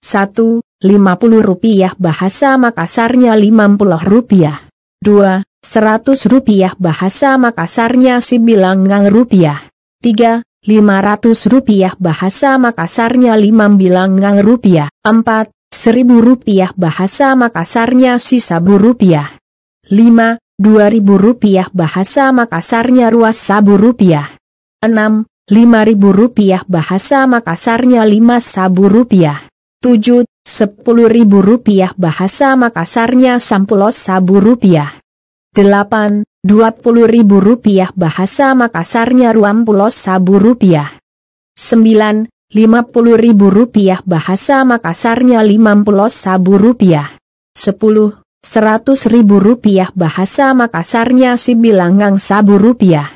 1. 50 rupiah bahasa Makassarnya 50 rupiah. 2. 100 rupiah bahasa Makassarnya si bilangan rupiah. 3. 500 rupiah bahasa Makassarnya 5 bilangan rupiah. 4. 1000 rupiah bahasa Makassarnya si sabu rupiah. 5. 2000 rupiah bahasa Makassarnya ruas sabu rupiah. 6. 5000 rupiah bahasa Makassarnya 5 sabu rupiah. 7. 10.000 rupiah bahasa Makassarnya 10 sabu rupiah. 8. 20.000 rupiah bahasa Makassarnya 20 sabu rupiah. 9. 50.000 rupiah bahasa Makassarnya 50 sabu rupiah. 10. 100.000 rupiah bahasa Makassarnya si bilangan sabu rupiah.